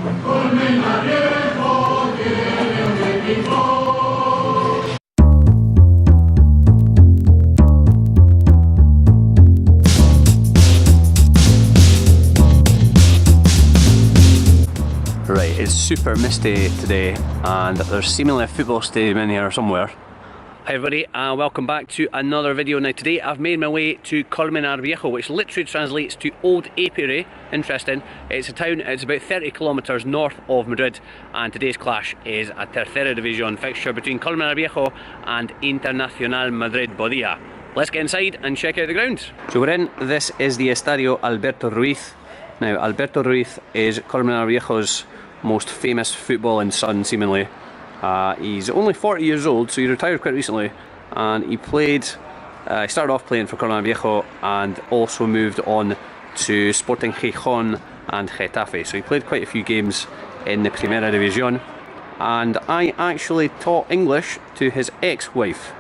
Colmenar Viejo tiene un equipo. Right, it's super misty today and there's seemingly a football stadium in here somewhere. Hi everybody and welcome back to another video. Now today I've made my way to Colmenar Viejo, which literally translates to Old Apiary. Interesting. It's a town, it's about 30 kilometres north of Madrid, and today's clash is a Tercera División fixture between Colmenar Viejo and Internacional Madrid-Boadilla. Let's get inside and check out the ground. So we're in, this is the Estadio Alberto Ruiz. Now Alberto Ruiz is Colmenar Viejo's most famous footballing son, seemingly. He's only 40 years old, so he retired quite recently, and he started off playing for Colmenar Viejo and also moved on to Sporting Gijón and Getafe, so he played quite a few games in the Tercera División, and I actually taught English to his ex-wife.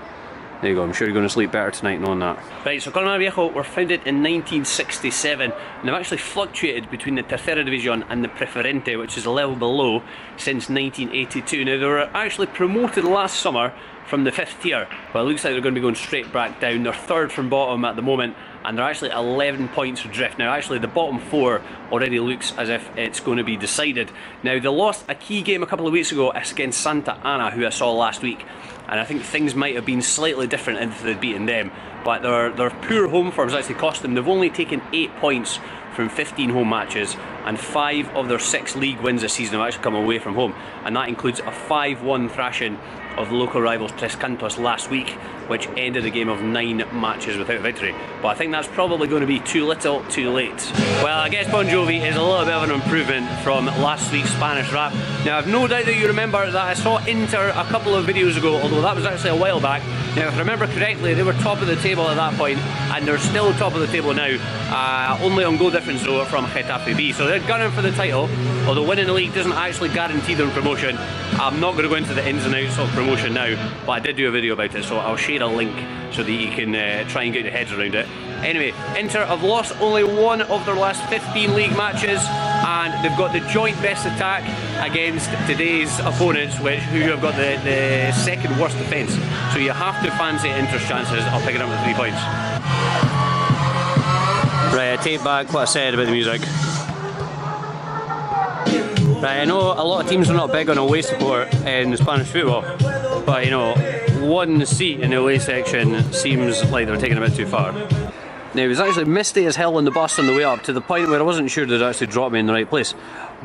There you go, I'm sure you're going to sleep better tonight knowing that. Right, so Colmenar Viejo were founded in 1967 and they've actually fluctuated between the Tercera División and the Preferente, which is a level below, since 1982. Now they were actually promoted last summer from the 5th tier, but it looks like they're going to be going straight back down. They're third from bottom at the moment and they're actually 11 points adrift. Now actually the bottom four already looks as if it's going to be decided. Now they lost a key game a couple of weeks ago against Santa Ana, who I saw last week, and I think things might have been slightly different if they'd beaten them, but their poor home forms actually cost them. They've only taken 8 points from 15 home matches, and 5 of their 6 league wins this season have actually come away from home, and that includes a 5-1 thrashing of the local rivals Tres Cantos last week, which ended a game of 9 matches without victory. But I think that's probably going to be too little, too late. Well, I guess Bon Jovi is a little bit of an improvement from last week's Spanish rap. Now, I've no doubt that you remember that I saw Inter a couple of videos ago, although that was actually a while back. Now, if I remember correctly, they were top of the table at that point, and they're still top of the table now, only on goal difference though from Getafe B. So they're gunning for the title, although winning the league doesn't actually guarantee them promotion. I'm not going to go into the ins and outs of promotion now, but I did do a video about it, so I'll share a link so that you can try and get your heads around it. Anyway, Inter have lost only 1 of their last 15 league matches, and they've got the joint best attack against today's opponents, who have got the second worst defence. So you have to fancy Inter's chances of picking up the 3 points. Right, I take back what I said about the music. Right, I know a lot of teams are not big on away support in Spanish football, but you know, 1 seat in the away section seems like they're taking a bit too far. Now, it was actually misty as hell on the bus on the way up, to the point where I wasn't sure they'd actually drop me in the right place.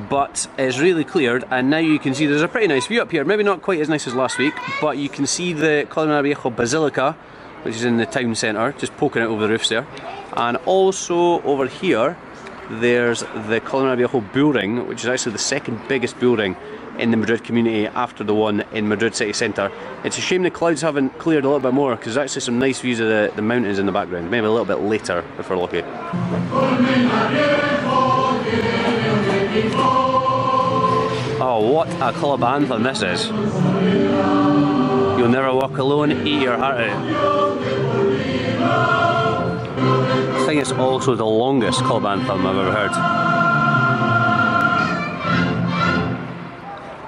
But it's really cleared, and now you can see there's a pretty nice view up here. Maybe not quite as nice as last week, but you can see the Colmenar Viejo Basilica, which is in the town centre, just poking out over the roofs there. And also over here, there's the Colmenar Viejo building, which is actually the second biggest building in the Madrid community after the one in Madrid city centre. It's a shame the clouds haven't cleared a little bit more, because there's actually some nice views of the mountains in the background. Maybe a little bit later if we're lucky. Oh, what a club anthem this is. You'll never walk alone, eat your heart out. I think it's also the longest club anthem I've ever heard.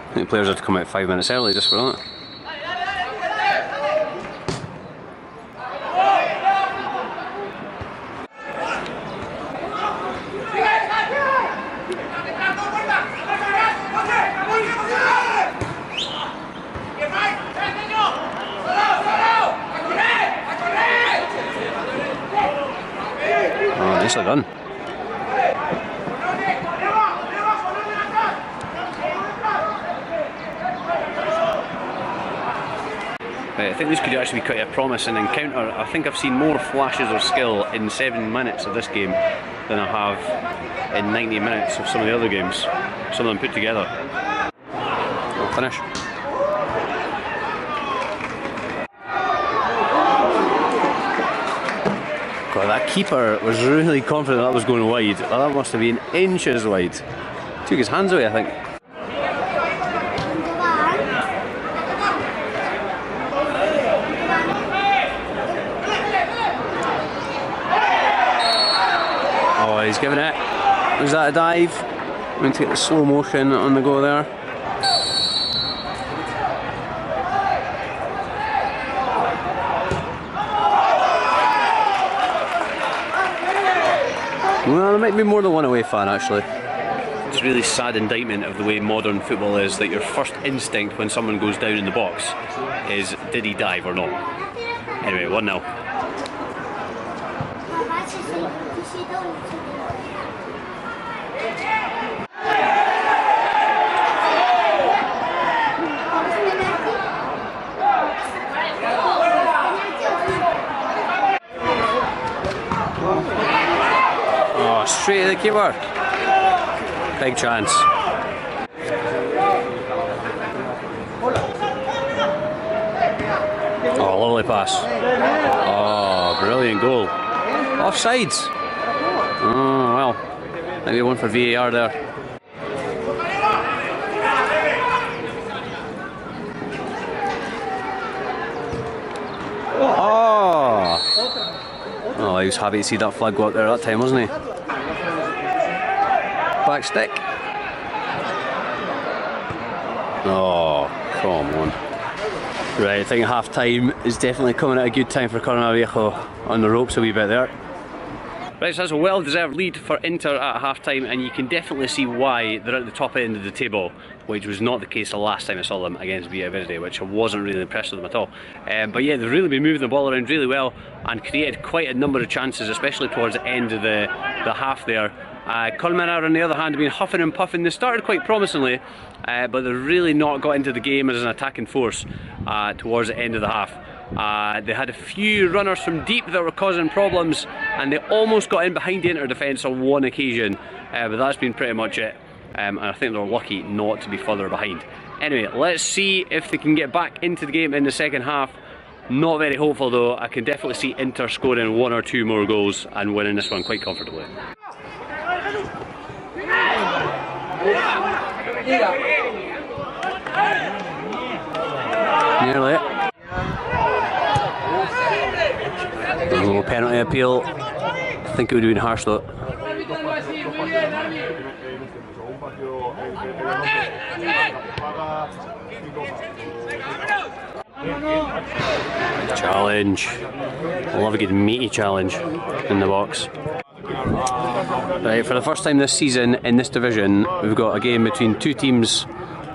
I think players have to come out 5 minutes early just for that. Oh, nicely done. I think this could actually be quite a promising encounter. I think I've seen more flashes of skill in 7 minutes of this game than I have in 90 minutes of some of the other games, some of them put together. I'll finish. God, that keeper was really confident that was going wide. That must have been inches wide. Took his hands away, I think. Oh, he's giving it. Was that a dive? I'm going to get the slow motion on the go there. Well, there might be more than one away fan actually. It's a really sad indictment of the way modern football is, that your first instinct when someone goes down in the box is, did he dive or not? Anyway, 1-0. Oh, straight to the keeper. Big chance. Oh, lovely pass. Oh, brilliant goal. Offsides. Oh, well. Maybe one for VAR there. Oh! Oh, he was happy to see that flag go up there that time, wasn't he? Back stick. Oh, come on. Right, I think half time is definitely coming at a good time for Colmenar Viejo, on the ropes a wee bit there. Right, so that's a well-deserved lead for Inter at half-time, and you can definitely see why they're at the top end of the table, which was not the case the last time I saw them against Villa, which I wasn't really impressed with them at all. But yeah, they've really been moving the ball around really well and created quite a number of chances, especially towards the end of the half there. Colmenar, on the other hand, have been huffing and puffing. They started quite promisingly, but they've really not got into the game as an attacking force towards the end of the half. They had a few runners from deep that were causing problems, and they almost got in behind the Inter defence on one occasion, but that's been pretty much it, and I think they're lucky not to be further behind. Anyway, let's see if they can get back into the game in the second half. Not very hopeful though. I can definitely see Inter scoring one or two more goals and winning this one quite comfortably. Nearly it. A little penalty appeal. I think it would have been harsh though. Challenge. I love a good meaty challenge in the box. Right, for the first time this season in this division, we've got a game between two teams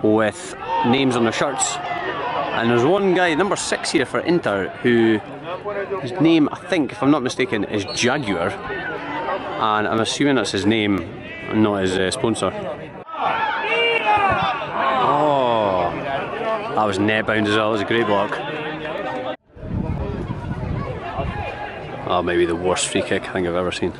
with names on their shirts. And there's one guy, number 6 here for Inter, his name, I think, if I'm not mistaken, is Jaguar. And I'm assuming that's his name, and not his sponsor. Oh, that was net bound as well. That was a great block. Oh, maybe the worst free kick I think I've ever seen.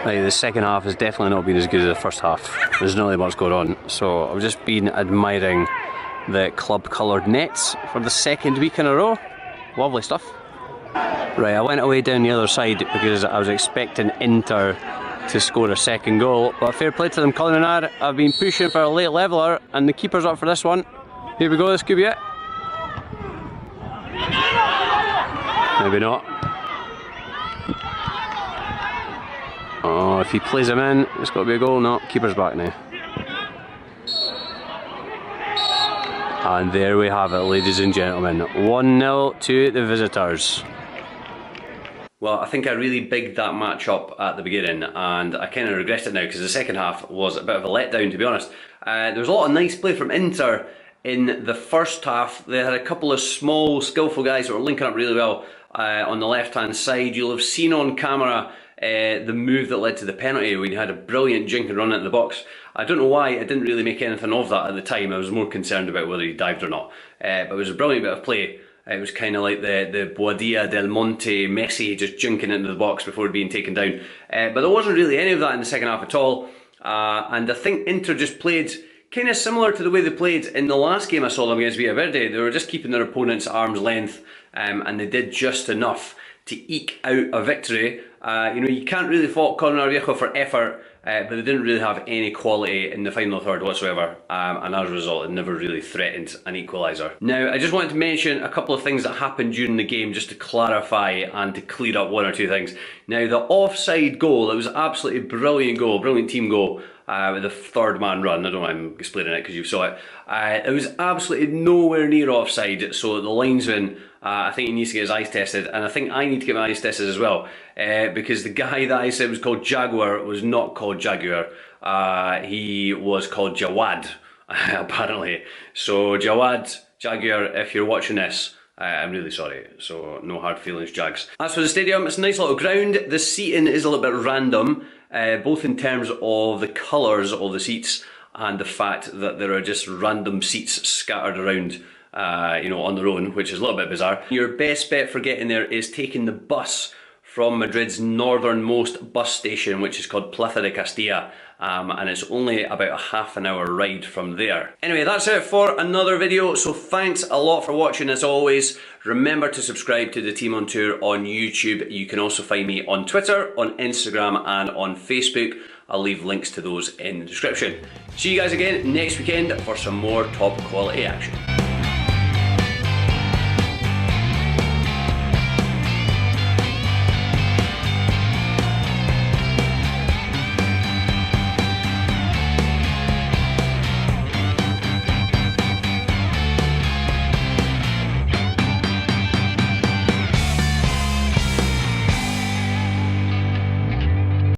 Right, the second half has definitely not been as good as the first half. There's not really much going on, so I've just been admiring the club coloured nets for the second week in a row. Lovely stuff. Right, I went away down the other side because I was expecting Inter to score a second goal, but fair play to them. Colmenar have been pushing for a late leveller, and the keeper's up for this one. Here we go, this could be it. Maybe not. Oh, if he plays him in, it's got to be a goal. No, keeper's back now. And there we have it, ladies and gentlemen. 1-0 to the visitors. Well, I think I really bigged that match up at the beginning, and I kind of regret it now because the second half was a bit of a letdown, to be honest. There was a lot of nice play from Inter in the first half. They had a couple of small, skillful guys that were linking up really well on the left-hand side. You'll have seen on camera the move that led to the penalty when you had a brilliant jink and run into the box. I don't know why I didn't really make anything of that at the time. I was more concerned about whether he dived or not. But it was a brilliant bit of play. It was kind of like the Boadilla, Del Monte, Messi just jinking into the box before being taken down. But there wasn't really any of that in the second half at all. And I think Inter just played kind of similar to the way they played in the last game I saw them against Villaverde. They were just keeping their opponents at arm's length, and they did just enough to eke out a victory. You know, you can't really fault Colmenar Viejo for effort but they didn't really have any quality in the final third whatsoever, and as a result it never really threatened an equaliser. Now I just wanted to mention a couple of things that happened during the game just to clarify and to clear up one or two things. Now the offside goal, it was absolutely brilliant goal, brilliant team goal. With the third man run, I don't know why I'm explaining it because you saw it. It was absolutely nowhere near offside, so the linesman, I think he needs to get his eyes tested, and I think I need to get my eyes tested as well, because the guy that I said was called Jaguar was not called Jaguar, he was called Jawad, apparently. So Jawad, Jaguar, if you're watching this, I'm really sorry, so no hard feelings, Jags. As for the stadium, it's a nice little ground. The seating is a little bit random, both in terms of the colours of the seats and the fact that there are just random seats scattered around, you know, on their own, which is a little bit bizarre. Your best bet for getting there is taking the bus from Madrid's northernmost bus station, which is called Plaza de Castilla, and it's only about a half an hour ride from there. Anyway, that's it for another video, so thanks a lot for watching as always. Remember to subscribe to the Team on Tour on YouTube. You can also find me on Twitter, on Instagram and on Facebook. I'll leave links to those in the description. See you guys again next weekend for some more top quality action.